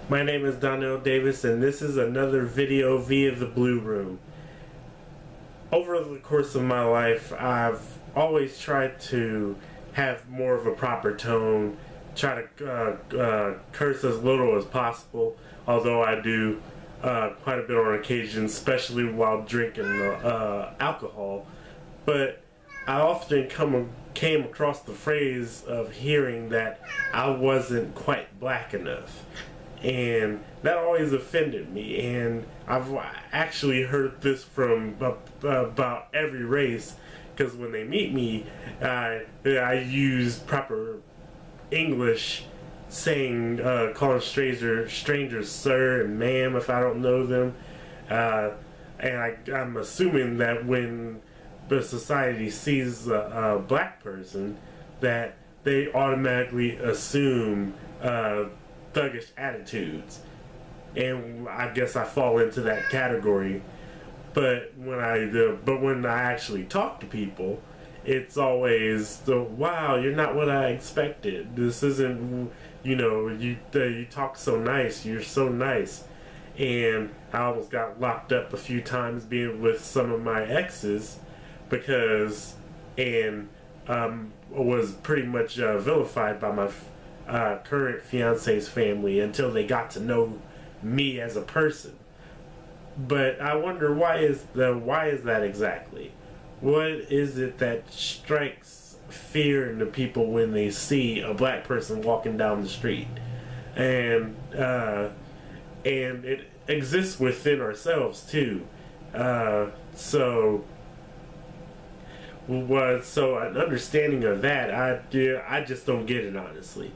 My name is Donnell Davis, and this is another video via the Blue Room. Over the course of my life, I've always tried to have more of a proper tone, try to curse as little as possible, although I do quite a bit on occasion, especially while drinking alcohol. But I often came across the phrase of hearing that I wasn't quite black enough. And that always offended me, and I've actually heard this from about every race, because when they meet me, I use proper English, saying calling strangers sir and ma'am if I don't know them, and I'm assuming that when the society sees a black person, that they automatically assume thuggish attitudes, and I guess I fall into that category. But when I actually talk to people, it's always the wow, you're not what I expected. This isn't, you talk so nice, you're so nice. And I almost got locked up a few times being with some of my exes because, and was pretty much vilified by my current fiance's family until they got to know me as a person. But I wonder why is that exactly? What is it that strikes fear into people when they see a black person walking down the street? And it exists within ourselves too. So an understanding of that, I just don't get it, honestly.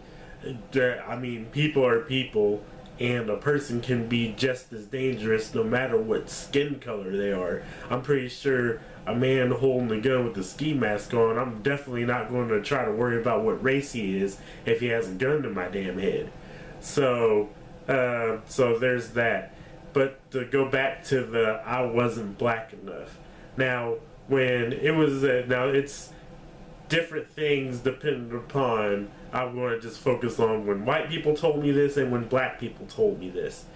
I mean, people are people, and a person can be just as dangerous no matter what skin color they are. I'm pretty sure a man holding a gun with a ski mask on, I'm definitely not going to try to worry about what race he is if he has a gun to my damn head. So there's that. But to go back to the I wasn't black enough. Now, when it was, now it's different things depending upon, I'm going to just focus on when white people told me this and when black people told me this.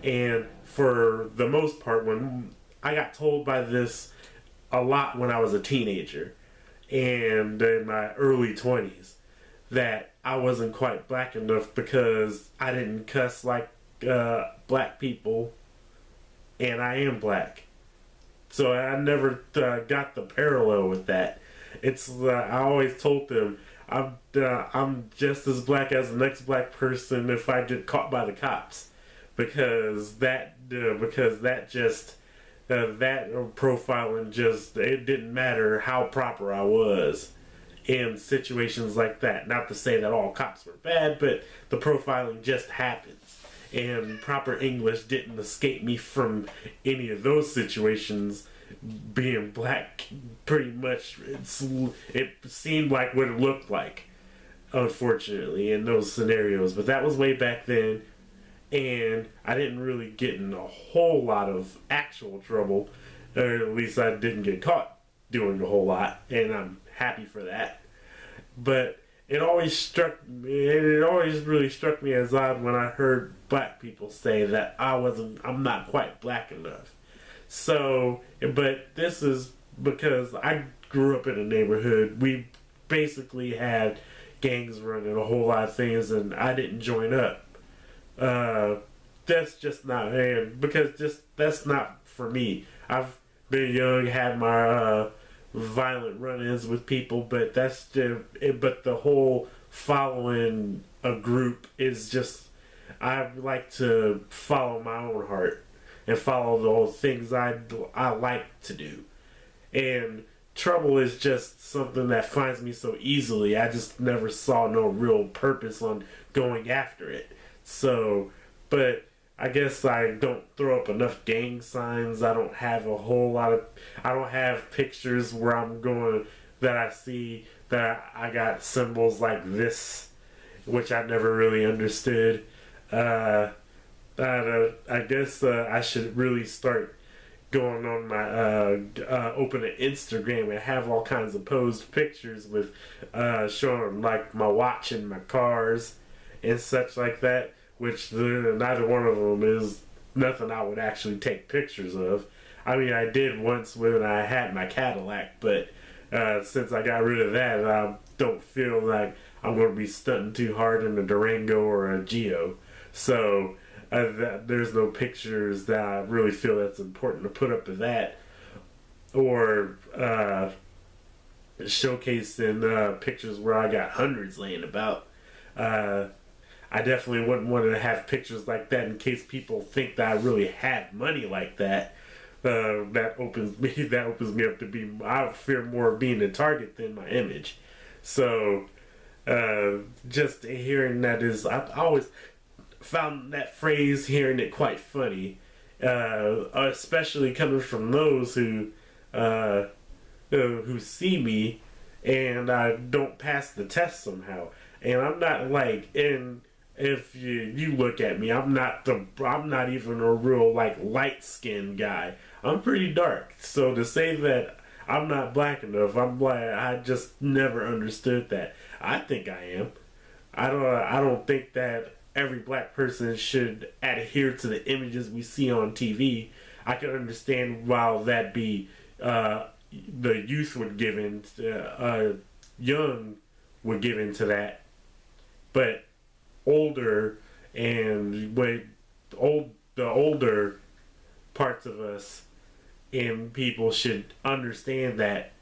And for the most part, when I got told by this a lot when I was a teenager and in my early 20s, that I wasn't quite black enough because I didn't cuss like black people, and I am black. So I never got the parallel with that. It's I always told them I'm just as black as the next black person if I get caught by the cops, because that profiling just, it didn't matter how proper I was in situations like that. Not to say that all cops were bad, but the profiling just happens, and proper English didn't escape me from any of those situations. Being black, pretty much, it seemed like what it looked like, unfortunately, in those scenarios. But that was way back then, and I didn't really get in a whole lot of actual trouble, or at least I didn't get caught doing a whole lot, and I'm happy for that. But it always really struck me as odd when I heard black people say that I'm not quite black enough. So, but this is because I grew up in a neighborhood. We basically had gangs running a whole lot of things, and I didn't join up. That's just not, that's not for me. I've been young, had my violent run-ins with people, but but the whole following a group is just, I like to follow my own heart and follow the things I like to do. And trouble is just something that finds me so easily. I just never saw no real purpose on going after it. So, but I guess I don't throw up enough gang signs. I don't have I don't have pictures where I'm going that I see that I got symbols like this, which I never really understood. I guess I should really start going on my open an Instagram and have all kinds of posed pictures with showing like my watch and my cars and such like that. neither one of them is nothing I would actually take pictures of. I mean, I did once when I had my Cadillac, but since I got rid of that, I don't feel like I'm going to be stunting too hard in a Durango or a Geo. So there's no pictures that I really feel that's important to put up of that, or showcasing pictures where I got hundreds laying about. I definitely wouldn't want to have pictures like that in case people think that I really have money like that. That opens me up to be. I fear more of being a target than my image. So just hearing that I always found that phrase, hearing it quite funny, especially coming from those who see me and I don't pass the test somehow. And I'm not like if you look at me, I'm not even a real like light skinned guy. I'm pretty dark. So to say that I'm not black enough, I just never understood that. I think I am. I don't think that every black person should adhere to the images we see on TV. I can understand while that be the youth would give in, young would give into that, but older and the older parts of us and people should understand that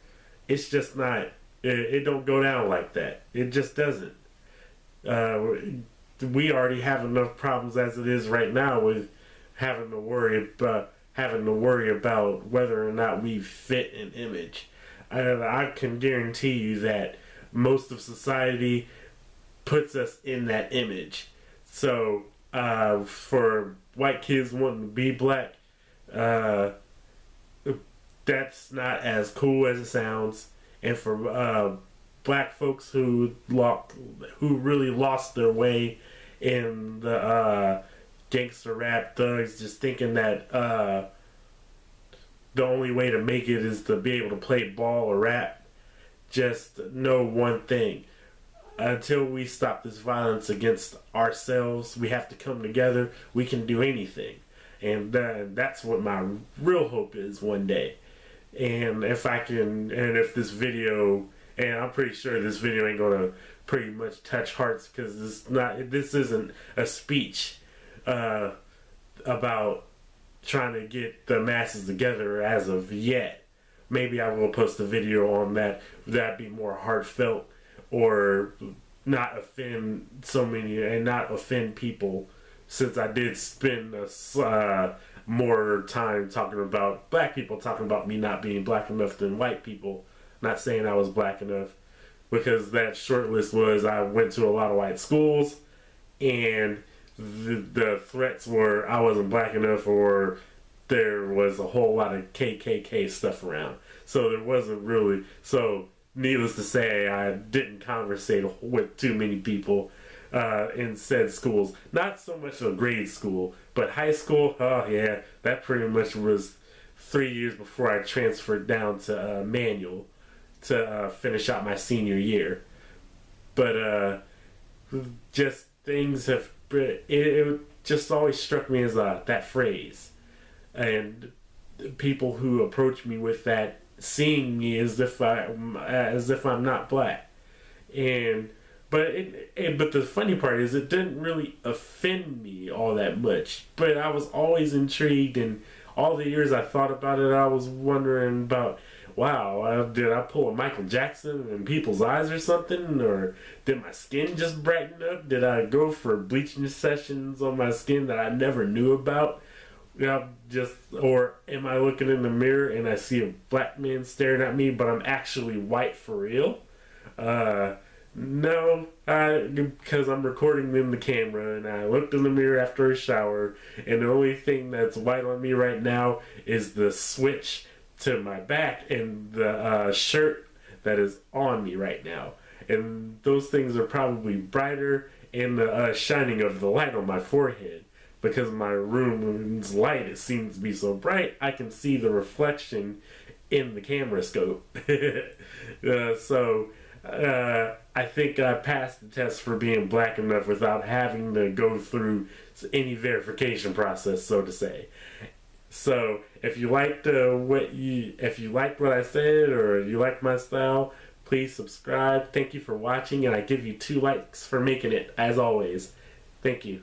it's just not. It don't go down like that. It just doesn't. We already have enough problems as it is right now with having to worry about whether or not we fit an image. I can guarantee you that most of society puts us in that image. So for white kids wanting to be black, that's not as cool as it sounds. And for black folks who really lost their way in the gangster rap thugs, just thinking that the only way to make it is to be able to play ball or rap, just know one thing. Until we stop this violence against ourselves, we have to come together. We can do anything. And that's what my real hope is one day. And if this video, and I'm pretty sure this video ain't gonna pretty much touch hearts, because this isn't a speech about trying to get the masses together as of yet. Maybe I will post a video on that'd be more heartfelt, or not offend so many and not offend people, since I did spend more time talking about black people, talking about me not being black enough than white people. Not saying I was black enough, because that short list was I went to a lot of white schools, and the threats were I wasn't black enough, or there was a whole lot of KKK stuff around. So there wasn't really. So needless to say, I didn't conversate with too many people in said schools. Not so much a grade school, but high school. Oh yeah, that pretty much was 3 years before I transferred down to Manual to finish out my senior year. But just things have. It just always struck me as that phrase, and people who approach me with that, seeing me as if I'm not black, but the funny part is it didn't really offend me all that much. But I was always intrigued, and all the years I thought about it, I was wondering about, wow, did I pull a Michael Jackson in people's eyes or something? Or did my skin just brighten up? Did I go for bleaching sessions on my skin that I never knew about? Or am I looking in the mirror and I see a black man staring at me, but I'm actually white for real? No, because I'm recording in the camera, and I looked in the mirror after a shower, and the only thing that's white on me right now is the switch to my back and the shirt that is on me right now. And those things are probably brighter in the shining of the light on my forehead. Because my room's light, it seems to be so bright, I can see the reflection in the camera scope. I think I passed the test for being black enough without having to go through any verification process, so to say. So if you liked if you liked what I said or you like my style, please subscribe. Thank you for watching, and I give you 2 likes for making it, as always. Thank you.